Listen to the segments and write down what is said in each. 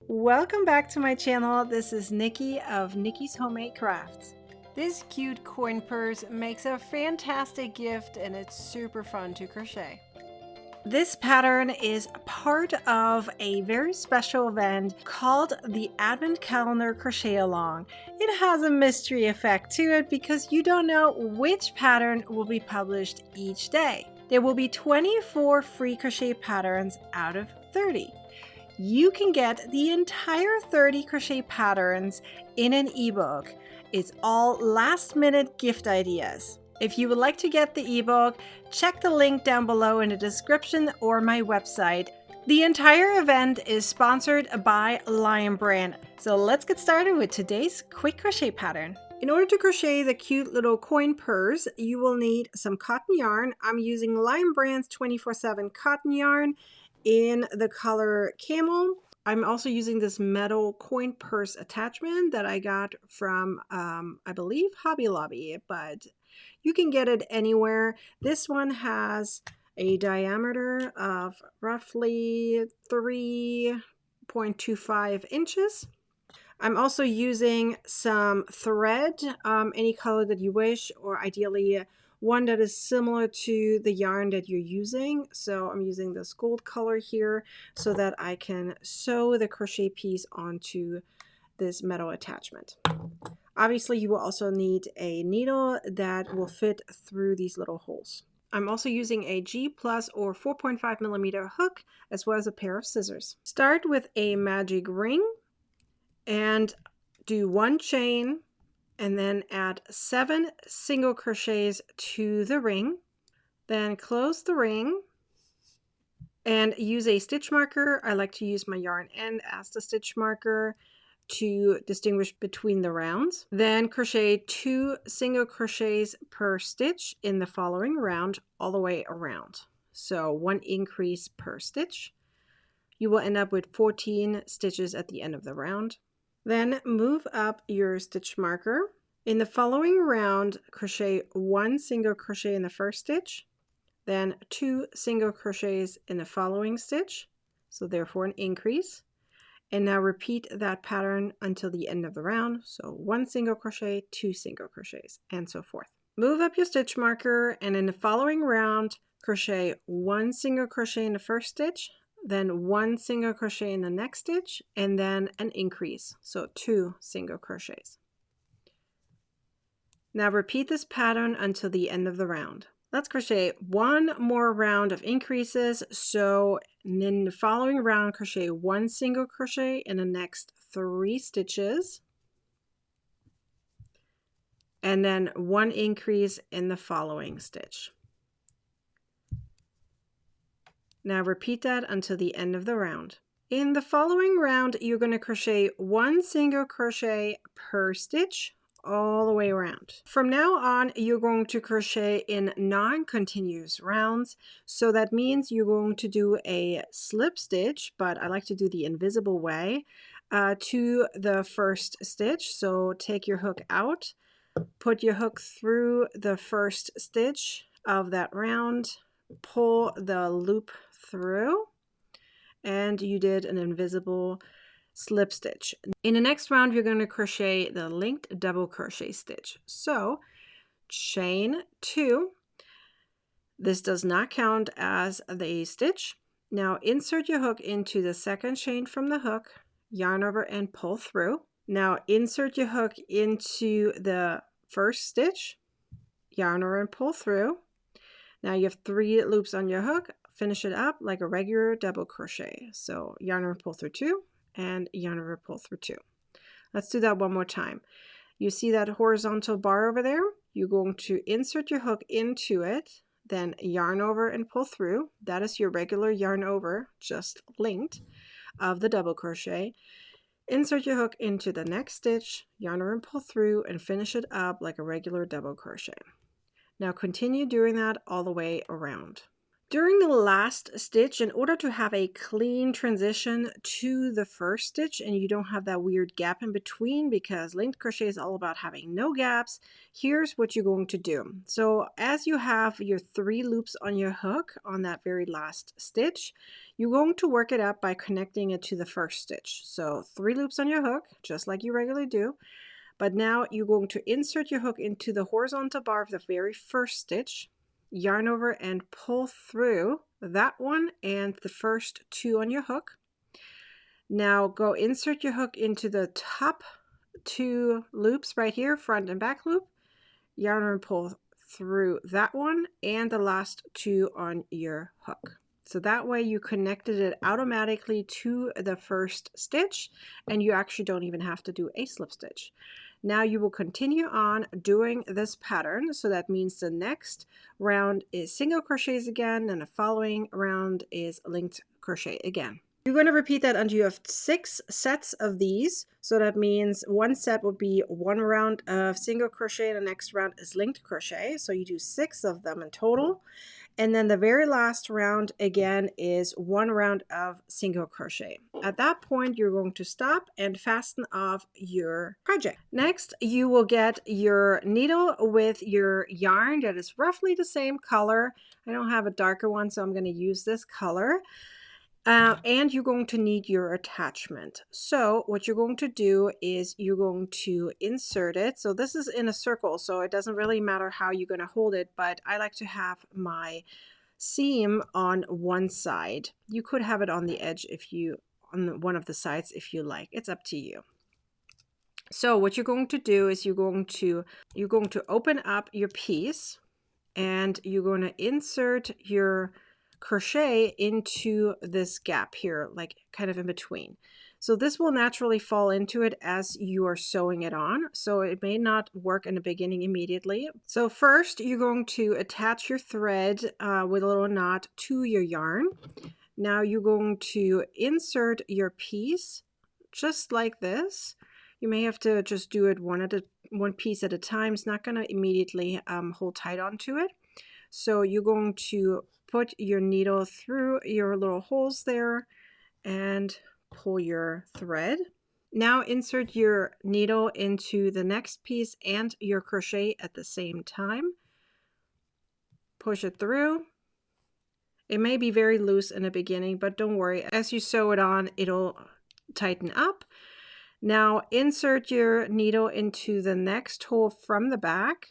Welcome back to my channel. This is Nikki of Nikki's Homemade Crafts. This cute coin purse makes a fantastic gift and it's super fun to crochet. This pattern is part of a very special event called the Advent Calendar Crochet Along. It has a mystery effect to it because you don't know which pattern will be published each day. There will be 24 free crochet patterns out of 30. You can get the entire 30 crochet patterns in an ebook. It's all last-minute gift ideas. If you would like to get the ebook, check the link down below in the description or my website. The entire event is sponsored by Lion Brand. So let's get started with today's quick crochet pattern. In order to crochet the cute little coin purse, you will need some cotton yarn. I'm using Lion Brand's 24/7 cotton yarn in the color Camel. I'm also using this metal coin purse attachment that I got from, I believe, Hobby Lobby, but you can get it anywhere. This one has a diameter of roughly 3.25 inches. I'm also using some thread, any color that you wish, or ideally one that is similar to the yarn that you're using. So I'm using this gold color here so that I can sew the crochet piece onto this metal attachment. Obviously, you will also need a needle that will fit through these little holes. I'm also using a G+ or 4.5 millimeter hook, as well as a pair of scissors. Start with a magic ring and do one chain and then add 7 single crochets to the ring. Then close the ring and use a stitch marker. I like to use my yarn end as the stitch marker to distinguish between the rounds. Then crochet 2 single crochets per stitch in the following round all the way around. So 1 increase per stitch. You will end up with 14 stitches at the end of the round. Then move up your stitch marker. In the following round, crochet 1 single crochet in the first stitch, then 2 single crochets in the following stitch, so therefore an increase. And now repeat that pattern until the end of the round. So 1 single crochet, 2 single crochets, and so forth. Move up your stitch marker, and in the following round, crochet 1 single crochet in the first stitch, then 1 single crochet in the next stitch, and then an increase, so 2 single crochets. Now repeat this pattern until the end of the round. Let's crochet 1 more round of increases. So in the following round, crochet 1 single crochet in the next 3 stitches, and then 1 increase in the following stitch. Now repeat that until the end of the round. In the following round, you're going to crochet 1 single crochet per stitch all the way around. From now on, you're going to crochet in non-continuous rounds. So that means you're going to do a slip stitch, but I like to do the invisible way, to the first stitch. So take your hook out, put your hook through the first stitch of that round, pull the loop through, and you did an invisible slip stitch. In the next round, you're going to crochet the linked double crochet stitch. So chain 2. This does not count as the stitch. Now insert your hook into the second chain from the hook, yarn over and pull through. Now insert your hook into the first stitch, yarn over and pull through. Now you have 3 loops on your hook. Finish it up like a regular double crochet. So yarn over, pull through 2, and yarn over, pull through 2. Let's do that one more time. You see that horizontal bar over there? You're going to insert your hook into it, then yarn over and pull through. That is your regular yarn over, just linked, of the double crochet. Insert your hook into the next stitch, yarn over and pull through, and finish it up like a regular double crochet. Now continue doing that all the way around. During the last stitch, in order to have a clean transition to the first stitch and you don't have that weird gap in between, because linked crochet is all about having no gaps, here's what you're going to do. So as you have your 3 loops on your hook on that very last stitch, you're going to work it up by connecting it to the first stitch. So 3 loops on your hook, just like you regularly do. But now you're going to insert your hook into the horizontal bar of the very first stitch, yarn over and pull through that one and the first 2 on your hook. Now go insert your hook into the top 2 loops right here, front and back loop, yarn over and pull through that one and the last 2 on your hook. So that way you connected it automatically to the first stitch and you actually don't even have to do a slip stitch. Now you will continue on doing this pattern. So that means the next round is single crochets again, and the following round is linked crochet again. You're going to repeat that until you have 6 sets of these. So that means one set would be 1 round of single crochet and the next round is linked crochet. So you do 6 of them in total. And then the very last round again is 1 round of single crochet. At that point, you're going to stop and fasten off your project. Next, you will get your needle with your yarn that is roughly the same color. I don't have a darker one, so I'm going to use this color. And you're going to need your attachment. So what you're going to do is you're going to insert it. So this is in a circle, so it doesn't really matter how you're going to hold it, but I like to have my seam on one side. You could have it on the edge if you, on one of the sides if you like. It's up to you. So what you're going to do is you're going to open up your piece and you're going to insert your crochet into this gap here, like kind of in between. So this will naturally fall into it as you are sewing it on. So it may not work in the beginning immediately. So first you're going to attach your thread with a little knot to your yarn. Now you're going to insert your piece just like this. You may have to just do it one piece at a time. It's not going to immediately hold tight onto it. So you're going to put your needle through your little holes there and pull your thread. Now insert your needle into the next piece and your crochet at the same time. Push it through. It may be very loose in the beginning, but don't worry. As you sew it on, it'll tighten up. Now insert your needle into the next hole from the back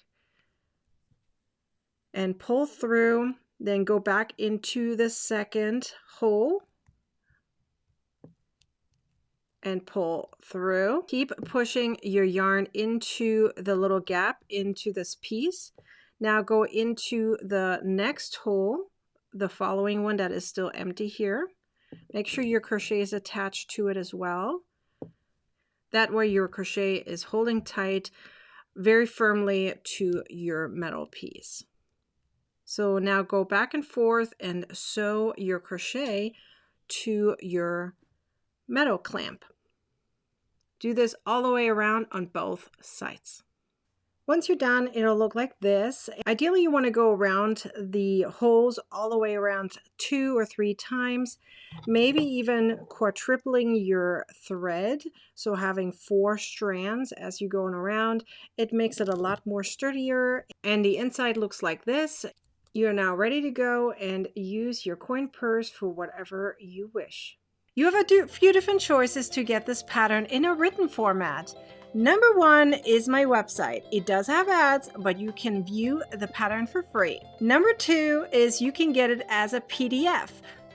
and pull through. Then go back into the second hole and pull through. Keep pushing your yarn into the little gap into this piece. Now go into the next hole, the following one that is still empty here. Make sure your crochet is attached to it as well. That way your crochet is holding tight very firmly to your metal piece. So now go back and forth and sew your crochet to your metal clamp. Do this all the way around on both sides. Once you're done, it'll look like this. Ideally, you want to go around the holes all the way around 2 or 3 times, maybe even quadrupling your thread. So having 4 strands as you're going around, it makes it a lot more sturdier. And the inside looks like this. You're now ready to go and use your coin purse for whatever you wish. You have a few different choices to get this pattern in a written format. Number 1 is my website. It does have ads, but you can view the pattern for free. Number 2 is you can get it as a PDF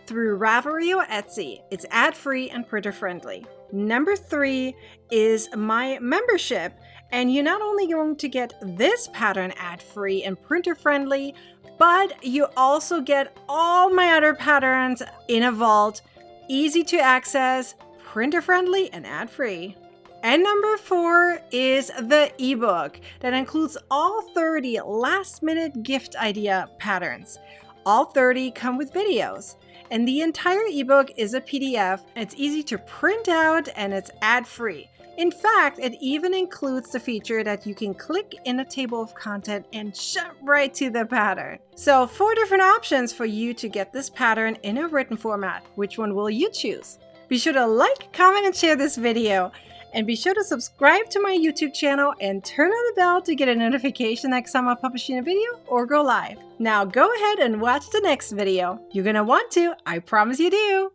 through Ravelry or Etsy. It's ad-free and printer-friendly. Number 3 is my membership, and you're not only going to get this pattern ad-free and printer-friendly, but you also get all my other patterns in a vault, easy to access, printer-friendly, and ad-free. And number 4 is the ebook that includes all 30 last-minute gift idea patterns. All 30 come with videos. And the entire ebook is a PDF. It's easy to print out and it's ad-free. In fact, it even includes the feature that you can click in a table of content and jump right to the pattern. So 4 different options for you to get this pattern in a written format. Which one will you choose? Be sure to like, comment, and share this video. And be sure to subscribe to my YouTube channel and turn on the bell to get a notification next time I publish a video or go live. Now go ahead and watch the next video. You're gonna want to, I promise you do.